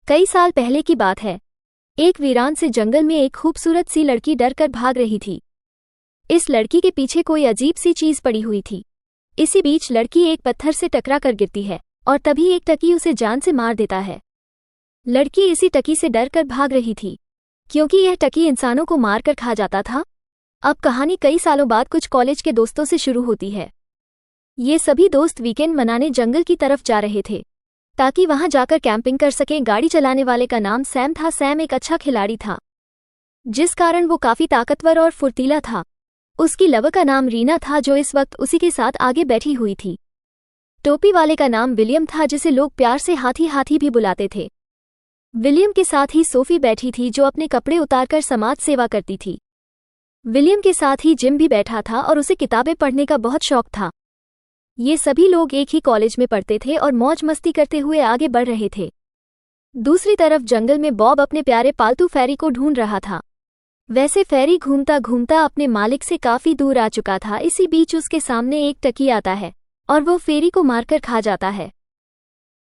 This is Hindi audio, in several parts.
कई साल पहले की बात है। एक वीरान से जंगल में एक खूबसूरत सी लड़की डर कर भाग रही थी। इस लड़की के पीछे कोई अजीब सी चीज पड़ी हुई थी। इसी बीच लड़की एक पत्थर से टकरा कर गिरती है और तभी एक टकी उसे जान से मार देता है। लड़की इसी टकी से डर कर भाग रही थी क्योंकि यह टकी इंसानों को मार कर खा जाता था। अब कहानी कई सालों बाद कुछ कॉलेज के दोस्तों से शुरू होती है। ये सभी दोस्त वीकेंड मनाने जंगल की तरफ जा रहे थे ताकि वहां जाकर कैंपिंग कर सकें। गाड़ी चलाने वाले का नाम सैम था। सैम एक अच्छा खिलाड़ी था जिस कारण वो काफी ताकतवर और फुर्तीला था। उसकी लव का नाम रीना था जो इस वक्त उसी के साथ आगे बैठी हुई थी। टोपी वाले का नाम विलियम था जिसे लोग प्यार से हाथी हाथी भी बुलाते थे। विलियम के साथ ही सोफी बैठी थी जो अपने कपड़े उतारकर समाज सेवा करती थी। विलियम के साथ ही जिम भी बैठा था और उसे किताबें पढ़ने का बहुत शौक था। ये सभी लोग एक ही कॉलेज में पढ़ते थे और मौज मस्ती करते हुए आगे बढ़ रहे थे। दूसरी तरफ जंगल में बॉब अपने प्यारे पालतू फेरी को ढूंढ रहा था। वैसे फेरी घूमता घूमता अपने मालिक से काफी दूर आ चुका था। इसी बीच उसके सामने एक टकी आता है और वो फेरी को मारकर खा जाता है।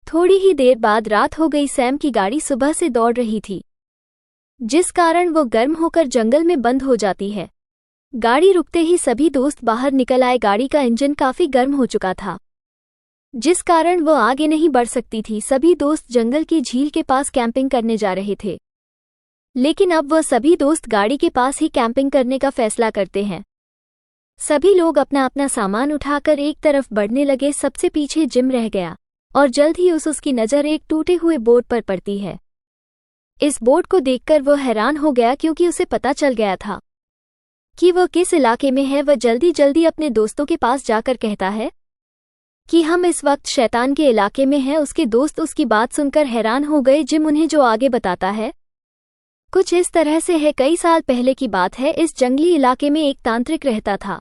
थोड़ी ही देर बाद रात हो गई। सैम की गाड़ी सुबह से दौड़ रही थी जिस कारण वो गर्म होकर जंगल में बंद हो जाती है। गाड़ी रुकते ही सभी दोस्त बाहर निकल आए। गाड़ी का इंजन काफी गर्म हो चुका था जिस कारण वो आगे नहीं बढ़ सकती थी। सभी दोस्त जंगल की झील के पास कैंपिंग करने जा रहे थे लेकिन अब वह सभी दोस्त गाड़ी के पास ही कैंपिंग करने का फैसला करते हैं। सभी लोग अपना अपना सामान उठाकर एक तरफ बढ़ने लगे। सबसे पीछे जिम रह गया और जल्द ही उसकी नज़र एक टूटे हुए बोर्ड पर पड़ती है। इस बोर्ड को देखकर वो हैरान हो गया क्योंकि उसे पता चल गया था कि वह किस इलाके में है। वह जल्दी जल्दी अपने दोस्तों के पास जाकर कहता है कि हम इस वक्त शैतान के इलाके में हैं। उसके दोस्त उसकी बात सुनकर हैरान हो गए। जिम उन्हें जो आगे बताता है कुछ इस तरह से है। कई साल पहले की बात है। इस जंगली इलाके में एक तांत्रिक रहता था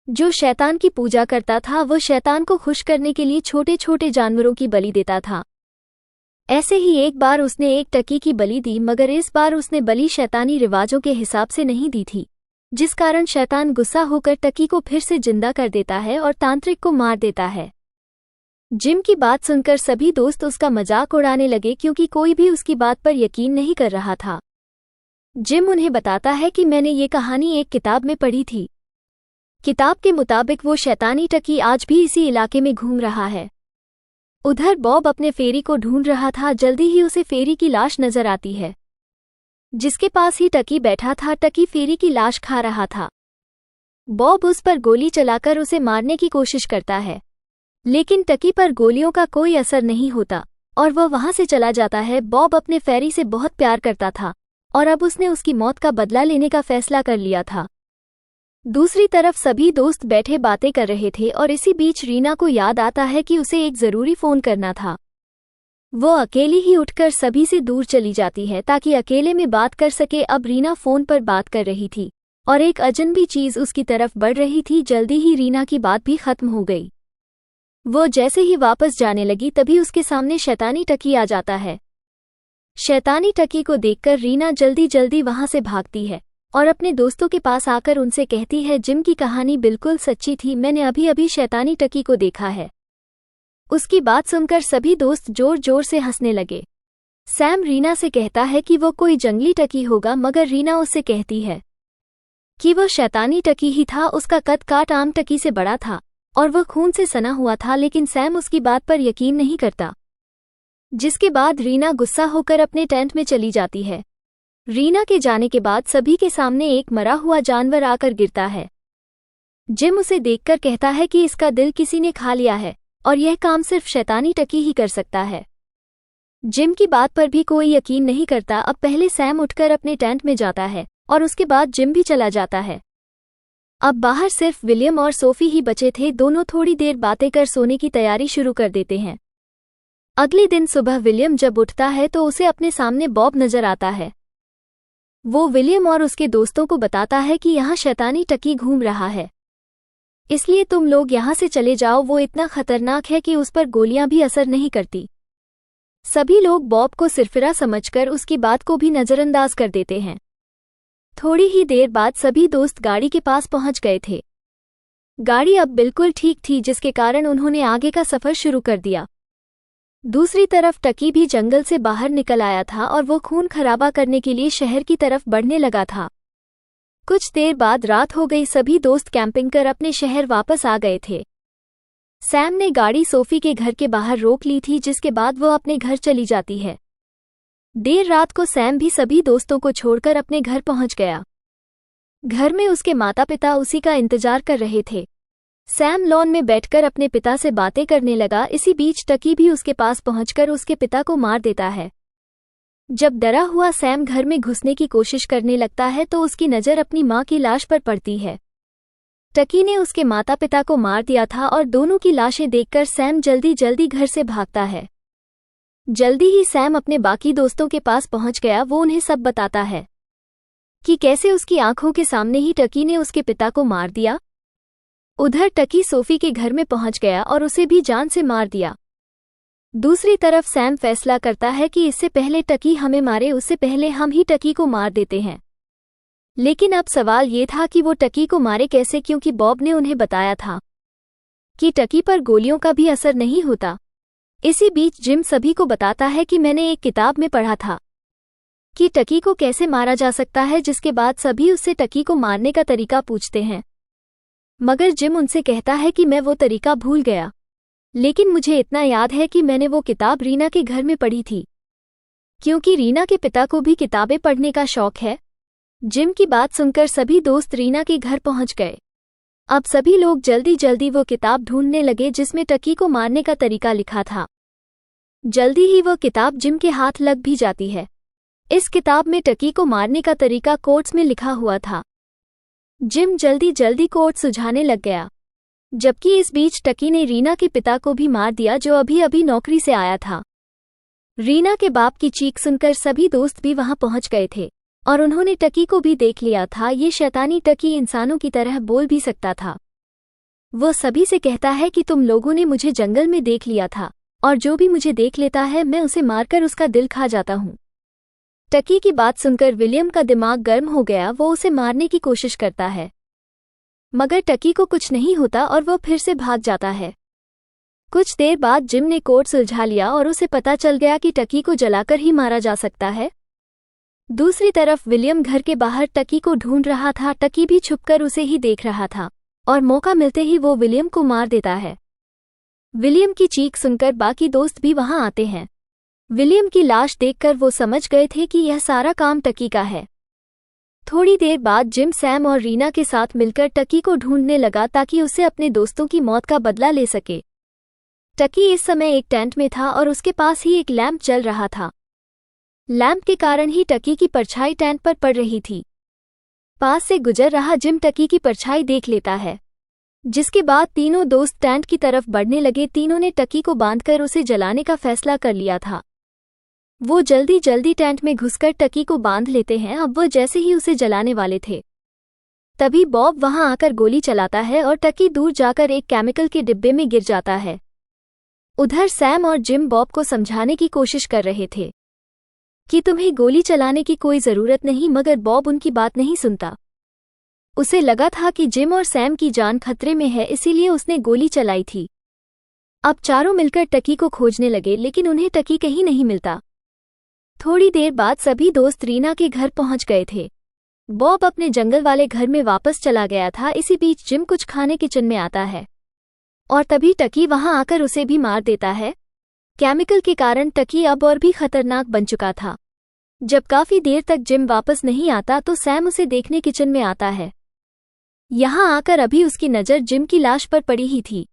जो शैतान की पूजा करता था। वो शैतान को खुश करने के लिए छोटे छोटे जानवरों की बलि देता था। ऐसे ही एक बार उसने एक टकी की बलि दी मगर इस बार उसने बलि शैतानी रिवाजों के हिसाब से नहीं दी थी जिस कारण शैतान गुस्सा होकर टकी को फिर से जिंदा कर देता है और तांत्रिक को मार देता है। जिम की बात सुनकर सभी दोस्त उसका मजाक उड़ाने लगे क्योंकि कोई भी उसकी बात पर यकीन नहीं कर रहा था। जिम उन्हें बताता है कि मैंने ये कहानी एक किताब में पढ़ी थी। किताब के मुताबिक वो शैतानी टकी आज भी इसी इलाके में घूम रहा है। उधर बॉब अपने फेरी को ढूंढ रहा था। जल्दी ही उसे फेरी की लाश नजर आती है जिसके पास ही टकी बैठा था। टकी फेरी की लाश खा रहा था। बॉब उस पर गोली चलाकर उसे मारने की कोशिश करता है लेकिन टकी पर गोलियों का कोई असर नहीं होता और वह वहां से चला जाता है। बॉब अपने फेरी से बहुत प्यार करता था और अब उसने उसकी मौत का बदला लेने का फैसला कर लिया था। दूसरी तरफ सभी दोस्त बैठे बातें कर रहे थे और इसी बीच रीना को याद आता है कि उसे एक जरूरी फोन करना था। वो अकेली ही उठकर सभी से दूर चली जाती है ताकि अकेले में बात कर सके। अब रीना फोन पर बात कर रही थी और एक अजनबी चीज उसकी तरफ बढ़ रही थी। जल्दी ही रीना की बात भी खत्म हो गई। वो जैसे ही वापस जाने लगी तभी उसके सामने शैतानी टकी आ जाता है। शैतानी टकी को देखकर रीना जल्दी जल्दी वहां से भागती है और अपने दोस्तों के पास आकर उनसे कहती है जिम की कहानी बिल्कुल सच्ची थी। मैंने अभी अभी शैतानी टकी को देखा है। उसकी बात सुनकर सभी दोस्त जोर जोर से हंसने लगे। सैम रीना से कहता है कि वो कोई जंगली टकी होगा मगर रीना उससे कहती है कि वो शैतानी टकी ही था। उसका कद काट आम टकी से बड़ा था और वह खून से सना हुआ था लेकिन सैम उसकी बात पर यकीन नहीं करता जिसके बाद रीना गुस्सा होकर अपने टेंट में चली जाती है। रीना के जाने के बाद सभी के सामने एक मरा हुआ जानवर आकर गिरता है। जिम उसे देखकर कहता है कि इसका दिल किसी ने खा लिया है और यह काम सिर्फ शैतानी टकी ही कर सकता है। जिम की बात पर भी कोई यकीन नहीं करता। अब पहले सैम उठकर अपने टेंट में जाता है और उसके बाद जिम भी चला जाता है। अब बाहर सिर्फ विलियम और सोफी ही बचे थे। दोनों थोड़ी देर बातें कर सोने की तैयारी शुरू कर देते हैं। अगले दिन सुबह विलियम जब उठता है तो उसे अपने सामने बॉब नजर आता है। वो विलियम और उसके दोस्तों को बताता है कि यहाँ शैतानी टकी घूम रहा है इसलिए तुम लोग यहाँ से चले जाओ। वो इतना खतरनाक है कि उस पर गोलियां भी असर नहीं करती। सभी लोग बॉब को सिरफिरा समझकर उसकी बात को भी नजरअंदाज कर देते हैं। थोड़ी ही देर बाद सभी दोस्त गाड़ी के पास पहुंच गए थे। गाड़ी अब बिल्कुल ठीक थी जिसके कारण उन्होंने आगे का सफर शुरू कर दिया। दूसरी तरफ टकी भी जंगल से बाहर निकल आया था और वो खून खराबा करने के लिए शहर की तरफ बढ़ने लगा था। कुछ देर बाद रात हो गई। सभी दोस्त कैंपिंग कर अपने शहर वापस आ गए थे। सैम ने गाड़ी सोफी के घर के बाहर रोक ली थी, जिसके बाद वो अपने घर चली जाती है। देर रात को सैम भी सभी दोस्तों को छोड़कर अपने घर पहुंच गया। घर में उसके माता पिता उसी का इंतजार कर रहे थे। सैम लॉन में बैठकर अपने पिता से बातें करने लगा। इसी बीच टकी भी उसके पास पहुंचकर उसके पिता को मार देता है। जब डरा हुआ सैम घर में घुसने की कोशिश करने लगता है तो उसकी नज़र अपनी मां की लाश पर पड़ती है। टकी ने उसके माता पिता को मार दिया था और दोनों की लाशें देखकर सैम जल्दी जल्दी घर से भागता है। जल्दी ही सैम अपने बाकी दोस्तों के पास पहुंच गया। वो उन्हें सब बताता है कि कैसे उसकी आंखों के सामने ही टकी ने उसके पिता को मार दिया। उधर टकी सोफी के घर में पहुंच गया और उसे भी जान से मार दिया। दूसरी तरफ सैम फैसला करता है कि इससे पहले टकी हमें मारे, उससे पहले हम ही टकी को मार देते हैं। लेकिन अब सवाल ये था कि वो टकी को मारे कैसे, क्योंकि बॉब ने उन्हें बताया था कि टकी पर गोलियों का भी असर नहीं होता। इसी बीच जिम सभी को बताता है कि मैंने एक किताब में पढ़ा था कि टकी को कैसे मारा जा सकता है, जिसके बाद सभी उससे टकी को मारने का तरीका पूछते हैं। मगर जिम उनसे कहता है कि मैं वो तरीका भूल गया, लेकिन मुझे इतना याद है कि मैंने वो किताब रीना के घर में पढ़ी थी, क्योंकि रीना के पिता को भी किताबें पढ़ने का शौक है। जिम की बात सुनकर सभी दोस्त रीना के घर पहुंच गए। अब सभी लोग जल्दी जल्दी वो किताब ढूंढने लगे जिसमें टकी को मारने का तरीका लिखा था। जल्दी ही वो किताब जिम के हाथ लग भी जाती है। इस किताब में टकी को मारने का तरीका कोट्स में लिखा हुआ था। जिम जल्दी जल्दी कोड सुझाने लग गया, जबकि इस बीच टकी ने रीना के पिता को भी मार दिया, जो अभी अभी नौकरी से आया था। रीना के बाप की चीख सुनकर सभी दोस्त भी वहां पहुंच गए थे और उन्होंने टकी को भी देख लिया था। ये शैतानी टकी इंसानों की तरह बोल भी सकता था। वो सभी से कहता है कि तुम लोगों ने मुझे जंगल में देख लिया था और जो भी मुझे देख लेता है मैं उसे मारकर उसका दिल खा जाता हूँ। टकी की बात सुनकर विलियम का दिमाग गर्म हो गया। वो उसे मारने की कोशिश करता है, मगर टकी को कुछ नहीं होता और वो फिर से भाग जाता है। कुछ देर बाद जिम ने कोड सुलझा लिया और उसे पता चल गया कि टकी को जलाकर ही मारा जा सकता है। दूसरी तरफ विलियम घर के बाहर टकी को ढूंढ रहा था। टकी भी छुपकर उसे ही देख रहा था और मौका मिलते ही वो विलियम को मार देता है। विलियम की चीख सुनकर बाकी दोस्त भी वहां आते हैं। विलियम की लाश देखकर वो समझ गए थे कि यह सारा काम टकी का है। थोड़ी देर बाद जिम सैम और रीना के साथ मिलकर टकी को ढूंढने लगा ताकि उसे अपने दोस्तों की मौत का बदला ले सके। टकी इस समय एक टेंट में था और उसके पास ही एक लैंप जल रहा था। लैंप के कारण ही टकी की परछाई टेंट पर पड़ रही थी। पास से गुजर रहा जिम टकी की परछाई देख लेता है, जिसके बाद तीनों दोस्त टेंट की तरफ बढ़ने लगे। तीनों ने टकी को बांधकर उसे जलाने का फैसला कर लिया था। वो जल्दी जल्दी टेंट में घुसकर टकी को बांध लेते हैं। अब वो जैसे ही उसे जलाने वाले थे, तभी बॉब वहां आकर गोली चलाता है और टकी दूर जाकर एक केमिकल के डिब्बे में गिर जाता है। उधर सैम और जिम बॉब को समझाने की कोशिश कर रहे थे कि तुम्हें गोली चलाने की कोई जरूरत नहीं, मगर बॉब उनकी बात नहीं सुनता। उसे लगा था कि जिम और सैम की जान खतरे में है, इसीलिए उसने गोली चलाई थी। अब चारों मिलकर टकी को खोजने लगे, लेकिन उन्हें टकी कहीं नहीं मिलता। थोड़ी देर बाद सभी दोस्त रीना के घर पहुंच गए थे। बॉब अपने जंगल वाले घर में वापस चला गया था। इसी बीच जिम कुछ खाने किचन में आता है और तभी टकी वहां आकर उसे भी मार देता है। केमिकल के कारण टकी अब और भी खतरनाक बन चुका था। जब काफी देर तक जिम वापस नहीं आता तो सैम उसे देखने किचन में आता है। यहां आकर अभी उसकी नज़र जिम की लाश पर पड़ी ही थी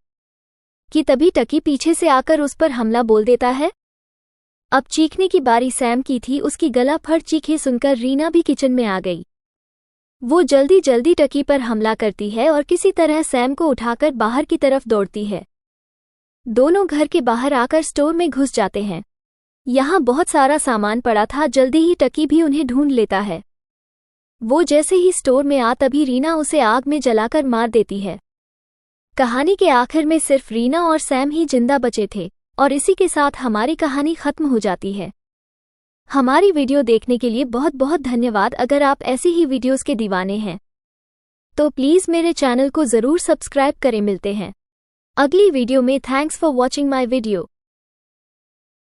कि तभी टकी पीछे से आकर उस पर हमला बोल देता है। अब चीखने की बारी सैम की थी। उसकी गला फट चीखें सुनकर रीना भी किचन में आ गई। वो जल्दी जल्दी टकी पर हमला करती है और किसी तरह सैम को उठाकर बाहर की तरफ दौड़ती है। दोनों घर के बाहर आकर स्टोर में घुस जाते हैं। यहाँ बहुत सारा सामान पड़ा था। जल्दी ही टकी भी उन्हें ढूंढ लेता है। वो जैसे ही स्टोर में आ तभी रीना उसे आग में जलाकर मार देती है। कहानी के आखिर में सिर्फ रीना और सैम ही जिंदा बचे थे और इसी के साथ हमारी कहानी खत्म हो जाती है। हमारी वीडियो देखने के लिए बहुत बहुत धन्यवाद। अगर आप ऐसी ही वीडियोस के दीवाने हैं तो प्लीज़ मेरे चैनल को ज़रूर सब्सक्राइब करें। मिलते हैं अगली वीडियो में। Thanks for watching my video.